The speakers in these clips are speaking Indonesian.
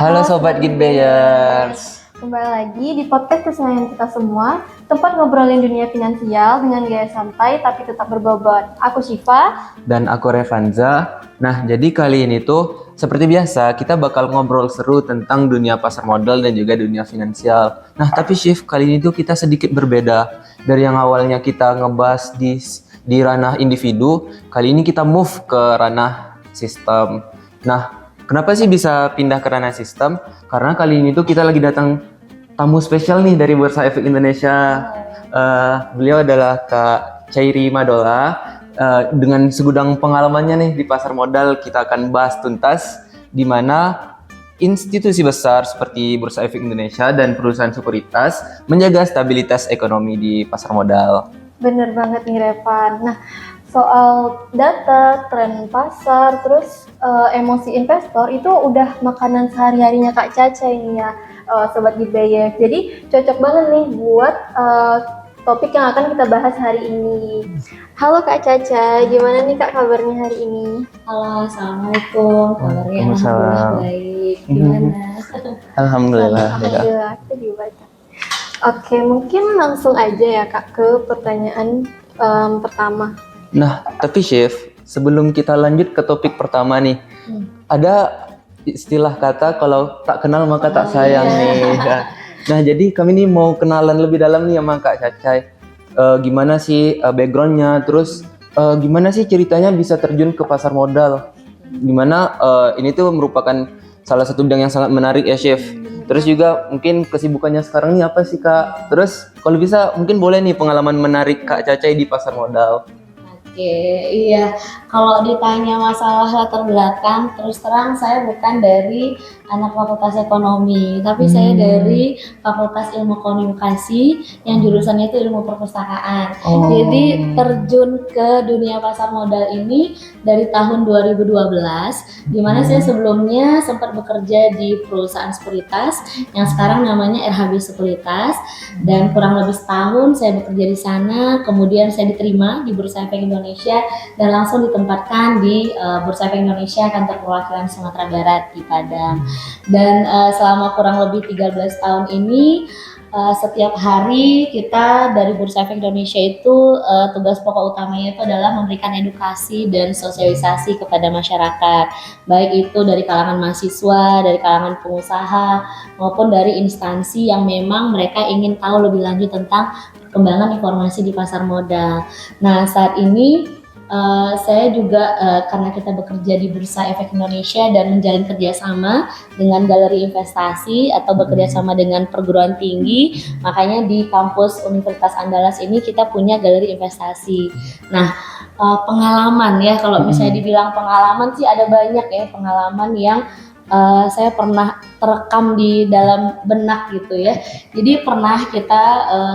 Halo Halo Sobat Sobat Gitbayers. kembali lagi di podcast kesayangan kita semua, tempat ngobrolin dunia finansial dengan gaya santai tapi tetap berbobot. Aku Syifa. Dan aku Revanza. Nah, jadi kali ini tuh seperti biasa kita bakal ngobrol seru tentang dunia pasar modal dan juga dunia finansial. Nah, tapi Syif, kali ini tuh kita sedikit berbeda dari yang awalnya kita ngebahas di ranah individu. Kali ini kita move ke ranah sistem. Nah, kenapa sih bisa pindah ke ranah sistem? Karena kali ini tuh kita lagi datang tamu spesial nih dari Bursa Efek Indonesia. Beliau adalah Kak Chairi Madola. Dengan segudang pengalamannya nih di pasar modal, kita akan bahas tuntas di mana institusi besar seperti Bursa Efek Indonesia dan perusahaan sekuritas menjaga stabilitas ekonomi di pasar modal. Bener banget nih Revan. Nah, soal data, tren pasar, terus emosi investor itu udah makanan sehari-harinya Kak Caca ini ya, Sobat Gitbayers. Jadi cocok banget nih buat topik yang akan kita bahas hari ini. Halo Kak Caca, gimana nih Kak kabarnya hari ini? Halo, assalamualaikum. Kabarnya Waalaikumsalam. alhamdulillah baik. Gimana? Alhamdulillah. Alhamdulillah, kita juga baik. Oke, mungkin langsung aja ya Kak ke pertanyaan pertama. Nah, tapi Chef, sebelum kita lanjut ke topik pertama nih, ada istilah kata kalau tak kenal maka tak sayang nih. Nah, jadi kami nih mau kenalan lebih dalam nih sama Kak Cacai. Gimana sih backgroundnya, terus gimana sih ceritanya bisa terjun ke pasar modal? Gimana ini tuh merupakan salah satu bidang yang sangat menarik ya, Chef. Terus juga mungkin kesibukannya sekarang nih apa sih, Kak? Terus kalau bisa mungkin boleh nih pengalaman menarik Kak Cacai di pasar modal. Oke, iya. Kalau ditanya masalah latar belakang, terus terang saya bukan dari anak Fakultas Ekonomi, tapi saya dari Fakultas Ilmu Komunikasi yang jurusannya itu ilmu perpustakaan. Jadi terjun ke dunia pasar modal ini dari tahun 2012, di mana saya sebelumnya sempat bekerja di perusahaan sekuritas yang sekarang namanya RHB Sekuritas, dan kurang lebih setahun saya bekerja di sana. Kemudian saya diterima di Bursa Efek Indonesia dan langsung ditempatkan di Bursa Efek Indonesia kantor perwakilan Sumatera Barat di Padang. Dan selama kurang lebih 13 tahun ini setiap hari kita dari Bursa Efek Indonesia itu tugas pokok utamanya itu adalah memberikan edukasi dan sosialisasi kepada masyarakat, baik itu dari kalangan mahasiswa, dari kalangan pengusaha, maupun dari instansi yang memang mereka ingin tahu lebih lanjut tentang perkembangan informasi di pasar modal. Nah, saat ini saya juga karena kita bekerja di Bursa Efek Indonesia dan menjalin kerjasama dengan galeri investasi atau bekerja sama dengan perguruan tinggi, makanya di kampus Universitas Andalas ini kita punya galeri investasi. Nah, pengalaman ya, kalau misalnya dibilang pengalaman sih ada banyak ya pengalaman yang saya pernah terekam di dalam benak gitu ya. Jadi pernah kita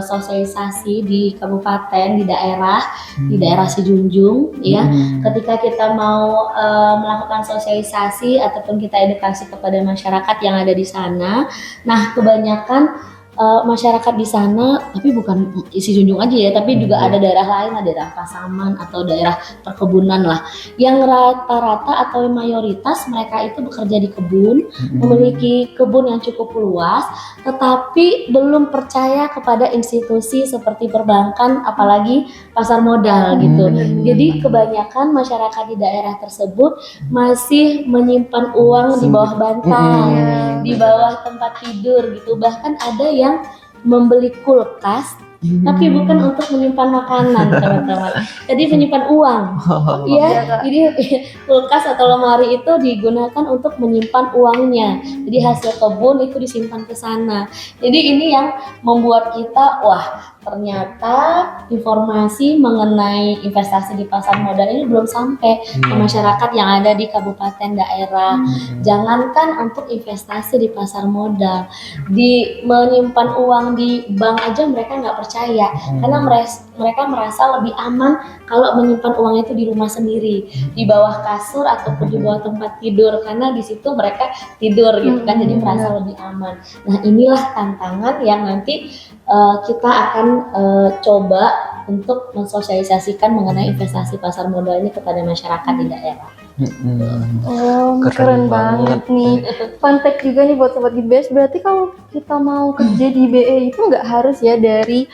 sosialisasi di kabupaten, di daerah Sejunjung ya. Ketika kita mau melakukan sosialisasi ataupun kita edukasi kepada masyarakat yang ada di sana. Nah, kebanyakan masyarakat di sana, tapi bukan isi Junjung aja ya, tapi juga ada daerah lain, ada daerah Pasaman atau daerah perkebunan lah, yang rata-rata atau mayoritas mereka itu bekerja di kebun, memiliki kebun yang cukup luas, tetapi belum percaya kepada institusi seperti perbankan, apalagi pasar modal gitu. Jadi kebanyakan masyarakat di daerah tersebut masih menyimpan uang di bawah bantal, di bawah tempat tidur gitu. Bahkan ada yang membeli kulkas tapi bukan untuk menyimpan makanan, teman-teman. Jadi menyimpan uang. Ya, jadi kulkas atau lemari itu digunakan untuk menyimpan uangnya. Jadi hasil kebun itu disimpan ke sana. Jadi ini yang membuat kita, wah, ternyata informasi mengenai investasi di pasar modal ini belum sampai ke masyarakat yang ada di kabupaten daerah. Jangankan untuk investasi di pasar modal, di menyimpan uang di bank aja mereka nggak percaya, karena mereka merasa lebih aman kalau menyimpan uang itu di rumah sendiri, di bawah kasur ataupun di bawah tempat tidur, karena di situ mereka tidur gitu kan, jadi merasa lebih aman. Nah, inilah tantangan yang nanti kita akan coba untuk mensosialisasikan mengenai investasi pasar modal ini kepada masyarakat di daerah. Oh, keren banget nih. Fun fact juga nih buat Sobat Gibes, berarti kalau kita mau kerja di BE itu nggak harus ya dari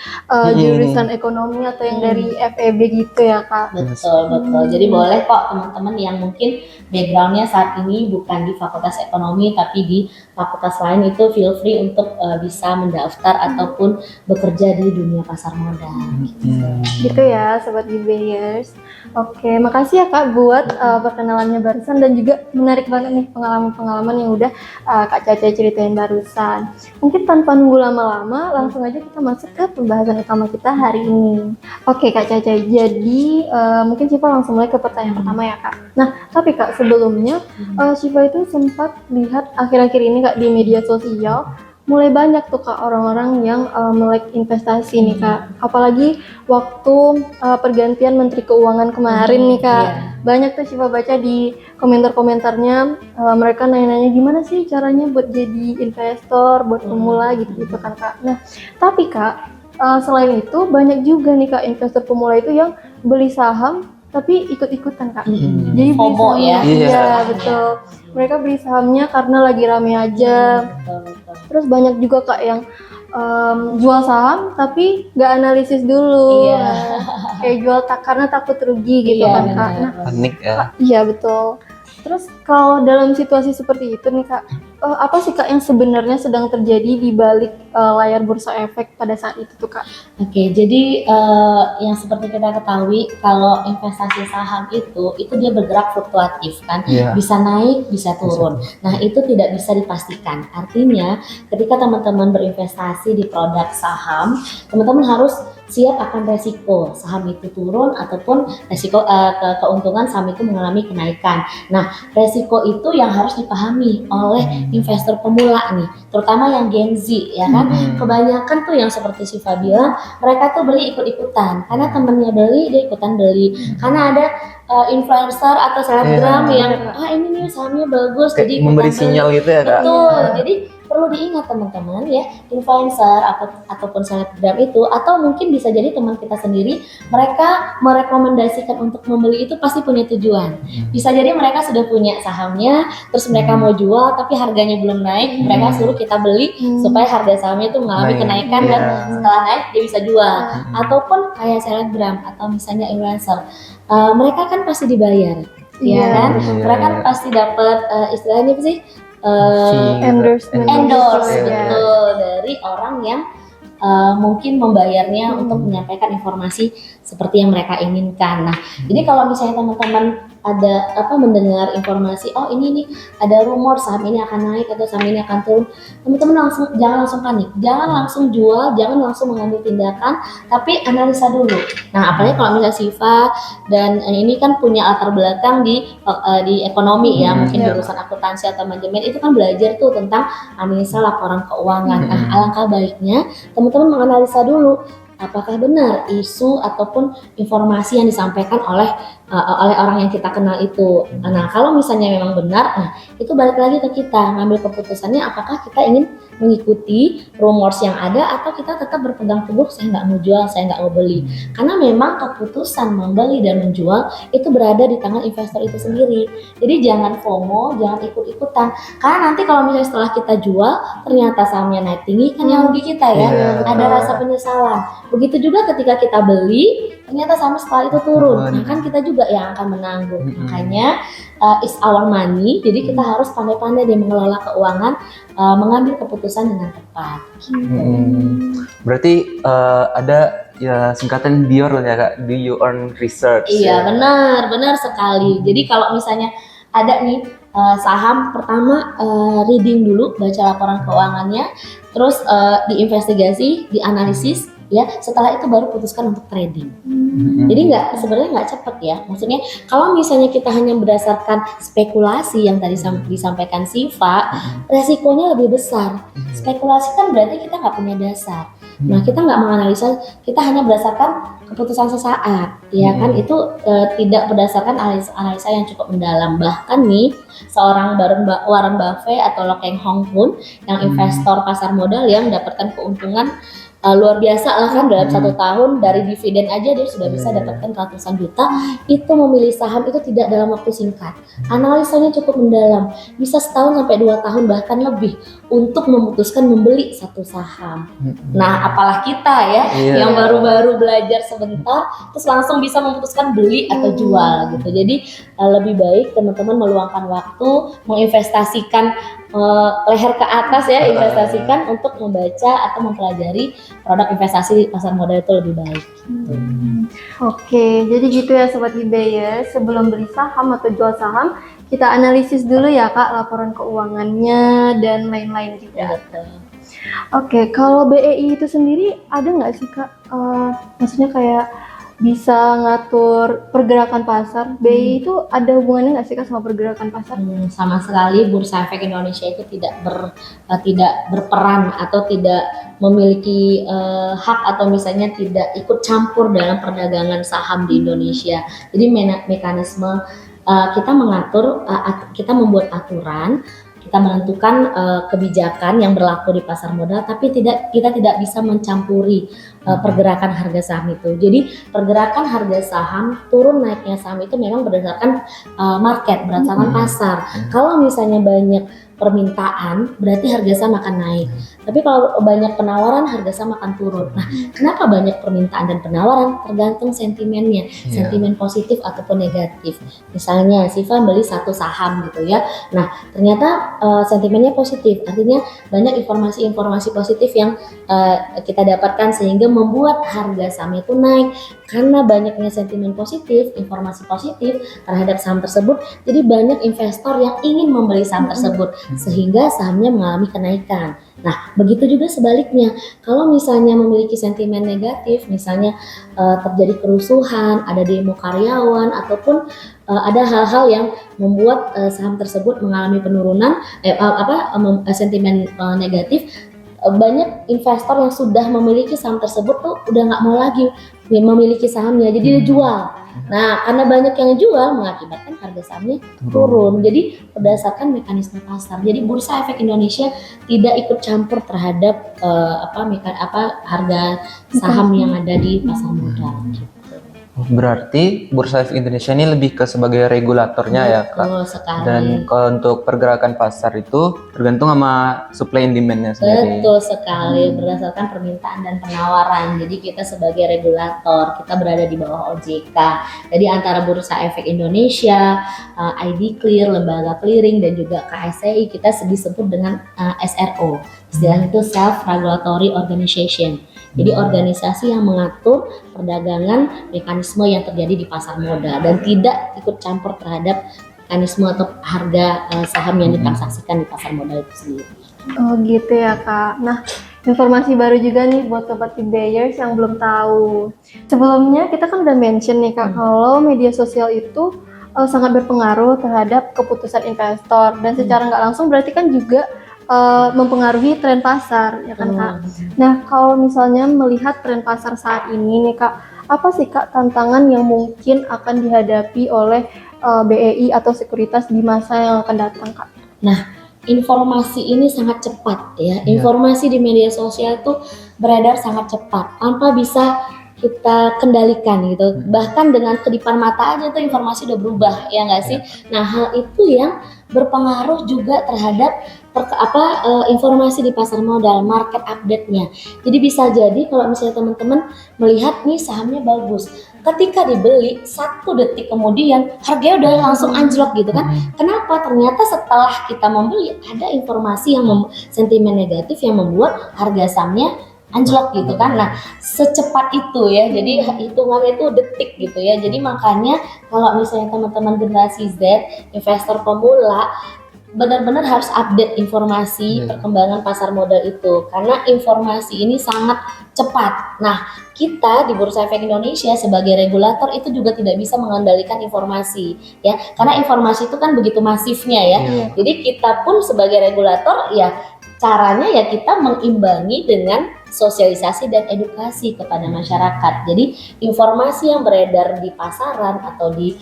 jurusan ekonomi atau yang dari FEB gitu ya Kak? Betul. Jadi boleh kok teman-teman yang mungkin backgroundnya saat ini bukan di Fakultas Ekonomi tapi di fakultas lain itu feel free untuk bisa mendaftar ataupun bekerja di dunia pasar modal. Gitu ya Sobat Gibeyers. Oke, makasih ya Kak buat perkenalannya barusan dan juga menarik banget nih pengalaman-pengalaman yang udah Kak Caca ceritain barusan. Mungkin tanpa nunggu lama-lama, langsung aja kita masuk ke pembahasan utama kita hari ini. Oke Kak Caca, jadi mungkin Syifa langsung mulai ke pertanyaan pertama ya Kak. Nah, tapi Kak sebelumnya Syifa itu sempat lihat akhir-akhir ini Kak di media sosial mulai banyak tuh Kak orang-orang yang melek investasi nih Kak. Apalagi waktu pergantian Menteri Keuangan kemarin nih Kak. Banyak tuh Syifa baca di komentar-komentarnya mereka nanya-nanya gimana sih caranya buat jadi investor, buat pemula gitu-gitu kan Kak. Nah, tapi Kak selain itu banyak juga nih Kak investor pemula itu yang beli saham tapi ikut-ikutan Kak. Jadi beli FOMO sahamnya, ya. iya betul. Mereka beli sahamnya karena lagi rame aja. Terus banyak juga Kak yang jual saham tapi nggak analisis dulu. Iya. Kayak jual karena takut rugi gitu kan Kak. Nah, Panik ya. iya betul. Terus kalau dalam situasi seperti itu nih Kak, apa sih Kak yang sebenarnya sedang terjadi di balik layar bursa efek pada saat itu tuh Kak? Oke, jadi yang seperti kita ketahui kalau investasi saham itu dia bergerak fluktuatif kan, bisa naik, bisa turun. Nah itu tidak bisa dipastikan. Artinya ketika teman-teman berinvestasi di produk saham, teman-teman harus siap akan resiko saham itu turun ataupun resiko keuntungan saham itu mengalami kenaikan. Nah resiko itu yang harus dipahami oleh investor pemula nih, terutama yang Gen Z ya kan. Kebanyakan tuh yang seperti Syifa bilang, mereka tuh beli ikut-ikutan karena temennya beli dia ikutan beli, karena ada influencer atau selebgram yang ini nih sahamnya bagus kayak jadi memberi sinyal gitu ya Kak. betul. Jadi perlu diingat teman-teman ya, influencer ataupun selebgram itu, atau mungkin bisa jadi teman kita sendiri, mereka merekomendasikan untuk membeli itu pasti punya tujuan. Bisa jadi mereka sudah punya sahamnya, terus mereka mau jual tapi harganya belum naik, mereka suruh kita beli supaya harga sahamnya itu mengalami kenaikan dan setelah naik dia bisa jual. Ataupun kayak selebgram atau misalnya influencer, mereka kan pasti dibayar, ya kan? Mereka kan pasti dapat istilahnya apa sih? Endorse betul dari orang yang mungkin membayarnya untuk menyampaikan informasi seperti yang mereka inginkan. Nah, jadi kalau misalnya teman-teman ada mendengar informasi, oh ini ada rumor saham ini akan naik atau saham ini akan turun, teman-teman jangan langsung panik, jangan langsung jual, jangan langsung mengambil tindakan, tapi analisa dulu. Nah, apalagi kalau misalnya Syifa dan ini kan punya latar belakang di ekonomi ya, mungkin jurusan akuntansi atau manajemen, itu kan belajar tuh tentang analisa laporan keuangan. Nah, alangkah baiknya teman-teman menganalisa dulu apakah benar isu ataupun informasi yang disampaikan oleh orang yang kita kenal itu. Nah, kalau misalnya memang benar, nah itu balik lagi ke kita ngambil keputusannya, apakah kita ingin mengikuti rumors yang ada atau kita tetap berpegang teguh, saya nggak mau jual, saya nggak mau beli. Karena memang keputusan membeli dan menjual itu berada di tangan investor itu sendiri. Jadi jangan FOMO, jangan ikut-ikutan. Karena nanti kalau misalnya setelah kita jual ternyata sahamnya naik tinggi, kan yang rugi kita ya. Ada rasa penyesalan. Begitu juga ketika kita beli, ternyata saham setelah itu turun. Nah kan kita juga yang akan menanggung. Makanya is our money. Jadi kita harus pandai-pandai dia mengelola keuangan, mengambil keputusan dengan tepat. Berarti ada ya singkatan BYOR ya Kak, do you earn research? Iya benar sekali. Jadi kalau misalnya ada nih saham, pertama reading dulu, baca laporan keuangannya, terus diinvestigasi, dianalisis, ya setelah itu baru putuskan untuk trading. Jadi sebenarnya nggak cepet ya. Maksudnya kalau misalnya kita hanya berdasarkan spekulasi yang tadi disampaikan Syifa, resikonya lebih besar. Spekulasi kan berarti kita nggak punya dasar. Nah kita nggak menganalisa, kita hanya berdasarkan keputusan sesaat, ya kan, itu tidak berdasarkan analisa yang cukup mendalam. Bahkan nih seorang Warren Buffett atau Lo Keng Hong pun yang investor pasar modal yang mendapatkan keuntungan luar biasa lah kan, dalam 1 tahun dari dividen aja dia sudah bisa dapatkan ratusan juta. Itu memilih saham itu tidak dalam waktu singkat, analisanya cukup mendalam, bisa setahun sampai 2 tahun bahkan lebih untuk memutuskan membeli satu saham. Nah, apalah kita ya yang baru-baru belajar sebentar terus langsung bisa memutuskan beli atau jual gitu. Jadi lebih baik teman-teman meluangkan waktu, menginvestasikan leher ke atas ya, investasikan untuk membaca atau mempelajari produk investasi di pasar modal itu lebih baik. Oke, jadi gitu ya Sobat Hibeya, sebelum beli saham atau jual saham, kita analisis dulu ya Kak laporan keuangannya dan lain-lain juga. Oke, kalau BEI itu sendiri ada nggak sih Kak? Maksudnya kayak bisa ngatur pergerakan pasar. BEI itu ada hubungannya nggak sih Kak sama pergerakan pasar? Sama sekali Bursa Efek Indonesia itu tidak berperan atau tidak memiliki hak atau misalnya tidak ikut campur dalam perdagangan saham di Indonesia. Jadi mekanisme kita mengatur, kita membuat aturan, kita menentukan kebijakan yang berlaku di pasar modal, tapi kita tidak bisa mencampuri pergerakan harga saham itu. Jadi pergerakan harga saham, turun naiknya saham itu memang berdasarkan market, berdasarkan pasar. Kalau misalnya banyak permintaan, berarti harga saham akan naik. Tapi kalau banyak penawaran, harga saham akan turun. Nah, kenapa banyak permintaan dan penawaran? Tergantung sentimennya, sentimen positif ataupun negatif. Misalnya, Siva beli satu saham gitu ya. Nah, ternyata sentimennya positif, artinya banyak informasi-informasi positif yang kita dapatkan sehingga membuat harga saham itu naik. Karena banyaknya sentimen positif, informasi positif terhadap saham tersebut, jadi banyak investor yang ingin membeli saham tersebut sehingga sahamnya mengalami kenaikan. Nah, begitu juga sebaliknya. Kalau misalnya memiliki sentimen negatif, misalnya terjadi kerusuhan, ada demo karyawan ataupun ada hal-hal yang membuat saham tersebut mengalami penurunan sentimen negatif, banyak investor yang sudah memiliki saham tersebut tuh udah nggak mau lagi memiliki sahamnya, jadi dia jual. Nah, karena banyak yang jual mengakibatkan harga sahamnya turun. Jadi berdasarkan mekanisme pasar. Jadi Bursa Efek Indonesia tidak ikut campur terhadap harga saham yang ada di pasar modal. Berarti Bursa Efek Indonesia ini lebih ke sebagai regulatornya ya Kak. Sekali. Dan kalau untuk pergerakan pasar itu tergantung sama supply and demand-nya sendiri. Betul sekali, berdasarkan permintaan dan penawaran. Jadi kita sebagai regulator, kita berada di bawah OJK. Jadi antara Bursa Efek Indonesia, ID Clear, Lembaga Clearing, dan juga KSCI, kita disebut dengan SRO. Istilahnya itu Self Regulatory Organization. Jadi organisasi yang mengatur perdagangan mekanisme yang terjadi di pasar modal dan tidak ikut campur terhadap mekanisme atau harga saham yang ditransaksikan di pasar modal itu sendiri. Oh gitu ya Kak. Nah, informasi baru juga nih buat Sobat Hibeyers yang belum tahu. Sebelumnya kita kan udah mention nih Kak, kalau media sosial itu sangat berpengaruh terhadap keputusan investor dan secara nggak langsung berarti kan juga mempengaruhi tren pasar, ya kan Kak? Nah, kalau misalnya melihat tren pasar saat ini nih Kak, apa sih Kak tantangan yang mungkin akan dihadapi oleh BEI atau sekuritas di masa yang akan datang Kak? Nah, informasi ini sangat cepat ya. Informasi di media sosial itu beredar sangat cepat, tanpa bisa kita kendalikan gitu. Bahkan dengan kedipan mata aja tuh informasi udah berubah, ya nggak sih? Nah, hal itu yang berpengaruh juga terhadap informasi di pasar modal, market update-nya. Jadi bisa jadi kalau misalnya teman-teman melihat nih sahamnya bagus, ketika dibeli 1 detik kemudian harganya udah langsung anjlok gitu kan. Kenapa? Ternyata setelah kita membeli ada informasi yang sentimen negatif yang membuat harga sahamnya anjlok gitu kan. Nah, secepat itu ya, jadi hitungannya itu detik gitu ya. Jadi makanya kalau misalnya teman-teman generasi Z, investor pemula, benar-benar harus update informasi perkembangan pasar modal itu, karena informasi ini sangat cepat. Nah, kita di Bursa Efek Indonesia sebagai regulator itu juga tidak bisa mengendalikan informasi ya, karena informasi itu kan begitu masifnya ya. Jadi kita pun sebagai regulator ya caranya ya kita mengimbangi dengan sosialisasi dan edukasi kepada masyarakat. Jadi informasi yang beredar di pasaran atau di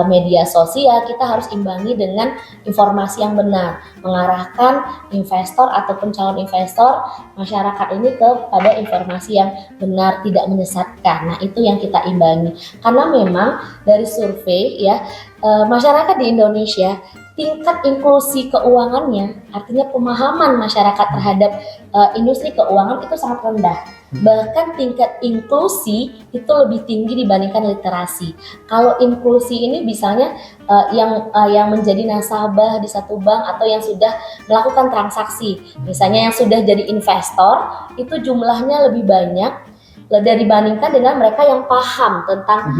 media sosial kita harus imbangi dengan informasi yang benar, mengarahkan investor ataupun calon investor masyarakat ini kepada informasi yang benar, tidak menyesatkan. Nah, itu yang kita imbangi. Karena memang dari survei ya, masyarakat di Indonesia tingkat inklusi keuangannya, artinya pemahaman masyarakat terhadap industri keuangan itu sangat rendah. Bahkan tingkat inklusi itu lebih tinggi dibandingkan literasi. Kalau inklusi ini misalnya yang menjadi nasabah di satu bank atau yang sudah melakukan transaksi, misalnya yang sudah jadi investor, itu jumlahnya lebih banyak dibandingkan dengan mereka yang paham tentang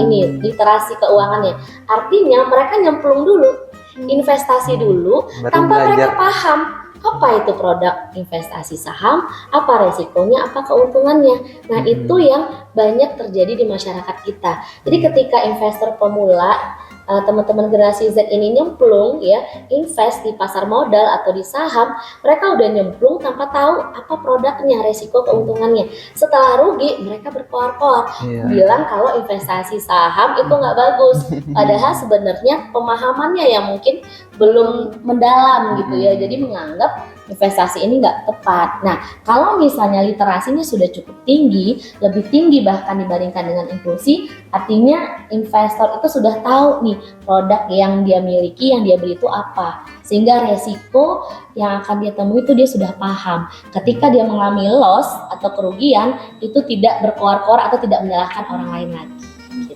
ini literasi keuangannya. Artinya mereka nyemplung dulu, investasi dulu, Baru tanpa mereka belajar. paham apa itu produk investasi saham, apa resikonya, apa keuntungannya. Nah, itu yang banyak terjadi di masyarakat kita. Jadi ketika investor pemula, teman-teman generasi Z ini nyemplung ya, invest di pasar modal atau di saham, mereka udah nyemplung tanpa tahu apa produknya, resiko keuntungannya. Setelah rugi, mereka berkoar-koar Iya. bilang kalau investasi saham itu nggak bagus. Padahal sebenarnya pemahamannya yang mungkin belum mendalam gitu ya, jadi menganggap investasi ini nggak tepat. Nah, kalau misalnya literasinya sudah cukup tinggi, lebih tinggi bahkan dibandingkan dengan inklusi, artinya investor itu sudah tahu nih produk yang dia miliki, yang dia beli itu apa, sehingga resiko yang akan dia temui itu dia sudah paham. Ketika dia mengalami loss atau kerugian, itu tidak berkoar-koar atau tidak menyalahkan orang lain lagi.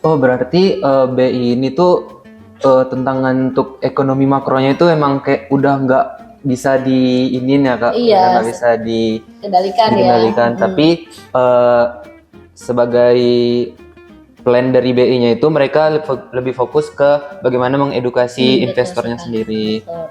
Oh, berarti BI ini tuh tentangan untuk ekonomi makronya itu emang kayak udah nggak bisa diinin ya Kak? Iya, Udah nggak bisa Kendalikan ya. dikendalikan. Tapi sebagai plan dari BI-nya itu mereka lebih fokus ke bagaimana mengedukasi Betul investornya sekali. sendiri. Betul.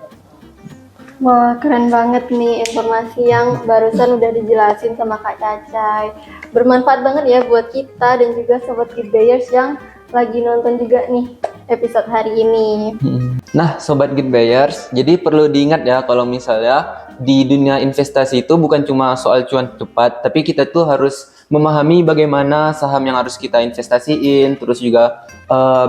Wah, keren banget nih informasi yang barusan udah dijelasin sama Kak Cacai. Bermanfaat banget ya buat kita dan juga sobat Gitbayers yang lagi nonton juga nih episode hari ini. Nah, Sobat Gitbayers, jadi perlu diingat ya kalau misalnya di dunia investasi itu bukan cuma soal cuan cepat, tapi kita tuh harus memahami bagaimana saham yang harus kita investasiin, terus juga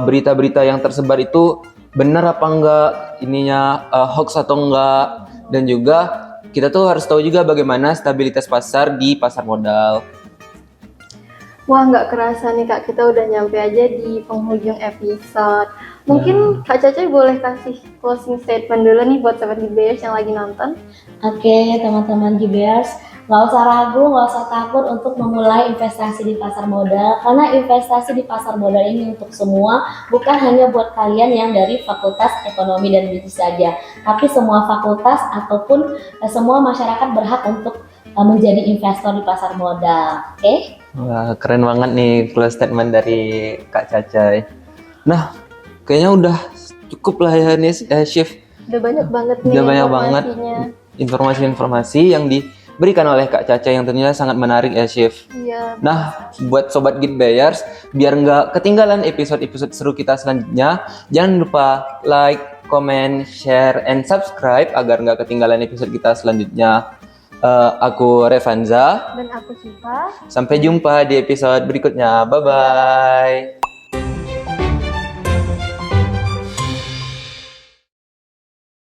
berita-berita yang tersebar itu benar apa enggak, ininya hoax atau enggak, dan juga kita tuh harus tahu juga bagaimana stabilitas pasar di pasar modal. Wah, nggak kerasa nih Kak, kita udah nyampe aja di penghujung episode. Mungkin Kak Cacai boleh kasih closing statement dulu nih buat sobat Gitbayers yang lagi nonton. Oke, teman-teman Gibers, nggak usah ragu, nggak usah takut untuk memulai investasi di pasar modal, karena investasi di pasar modal ini untuk semua, bukan hanya buat kalian yang dari Fakultas Ekonomi dan Bisnis saja, tapi semua fakultas ataupun semua masyarakat berhak untuk menjadi investor di pasar modal. Oke? Wah, keren banget nih close statement dari Kak Cacai. Nah, kayaknya udah cukup lah ya nih, Shift. Udah banyak banget nih Udah banyak banget informasinya. informasi-informasi yang diberikan oleh Kak Caca yang tentunya sangat menarik ya, Chef. Iya. Nah, buat Sobat Gitbayers, biar nggak ketinggalan episode-episode seru kita selanjutnya, jangan lupa like, comment, share, and subscribe agar nggak ketinggalan episode kita selanjutnya. Aku Revanza. Dan aku Siva. Sampai jumpa di episode berikutnya. Bye-bye.